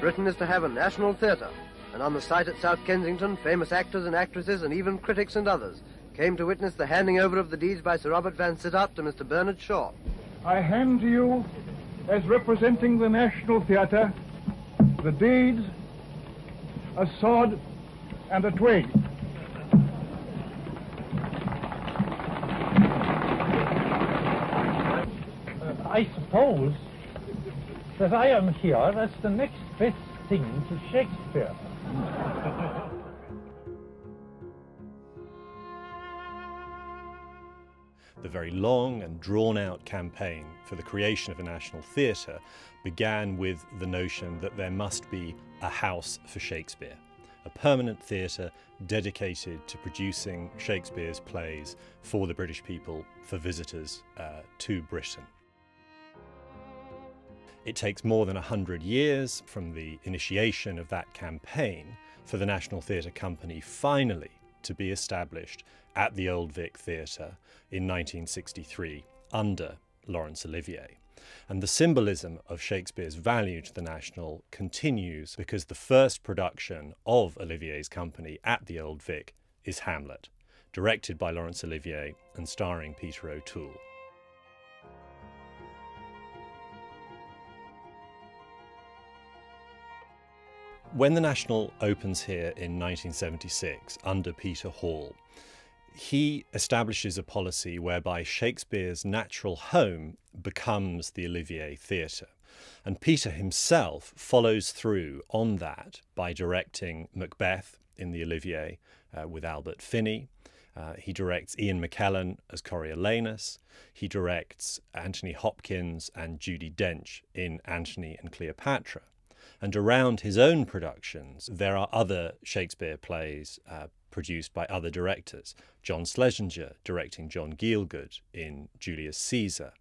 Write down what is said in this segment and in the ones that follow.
Britain is to have a national theatre, and on the site at South Kensington, famous actors and actresses and even critics and others came to witness the handing over of the deeds by Sir Robert Van Sittart to Mr. Bernard Shaw. I hand to you, as representing the National Theatre, the deeds, a sod and a twig. I suppose that I am here as the next best thing to Shakespeare. The very long and drawn-out campaign for the creation of a national theatre began with the notion that there must be a house for Shakespeare, a permanent theatre dedicated to producing Shakespeare's plays for the British people, for visitors to Britain. It takes more than 100 years from the initiation of that campaign for the National Theatre Company finally to be established at the Old Vic Theatre in 1963 under Laurence Olivier. And the symbolism of Shakespeare's value to the National continues because the first production of Olivier's company at the Old Vic is Hamlet, directed by Laurence Olivier and starring Peter O'Toole. When the National opens here in 1976 under Peter Hall, he establishes a policy whereby Shakespeare's natural home becomes the Olivier Theatre. And Peter himself follows through on that by directing Macbeth in the Olivier with Albert Finney. He directs Ian McKellen as Coriolanus. He directs Anthony Hopkins and Judi Dench in Antony and Cleopatra. And around his own productions, there are other Shakespeare plays produced by other directors. John Schlesinger directing John Gielgud in Julius Caesar.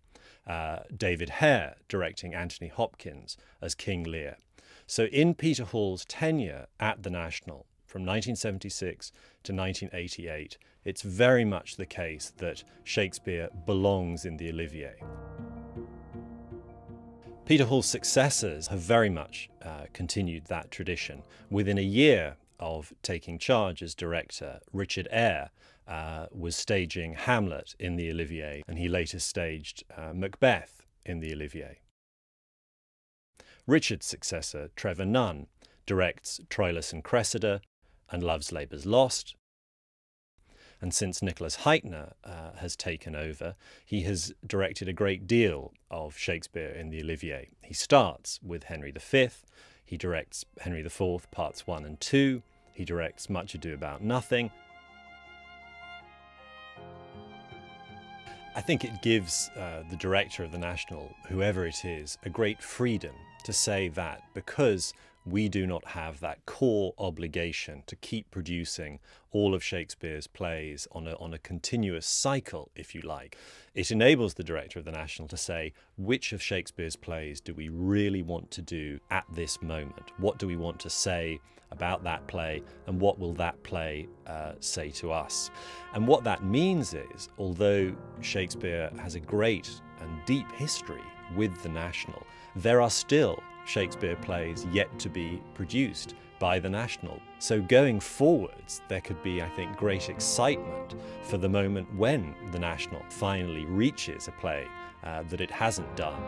David Hare directing Anthony Hopkins as King Lear. So in Peter Hall's tenure at the National, from 1976 to 1988, it's very much the case that Shakespeare belongs in the Olivier. Peter Hall's successors have very much continued that tradition. Within a year of taking charge as director, Richard Eyre was staging Hamlet in the Olivier, and he later staged Macbeth in the Olivier. Richard's successor, Trevor Nunn, directs Troilus and Cressida and Love's Labour's Lost. And since Nicholas Hytner has taken over, he has directed a great deal of Shakespeare in the Olivier. He starts with Henry V, he directs Henry IV Parts 1 and 2, he directs Much Ado About Nothing. I think it gives the director of the National, whoever it is, a great freedom to say that because we do not have that core obligation to keep producing all of Shakespeare's plays on a continuous cycle, if you like. It enables the director of the National to say, which of Shakespeare's plays do we really want to do at this moment? What do we want to say about that play, and what will that play say to us? And what that means is, although Shakespeare has a great and deep history with the National, there are still Shakespeare plays yet to be produced by the National. So going forwards, there could be, I think, great excitement for the moment when the National finally reaches a play that it hasn't done.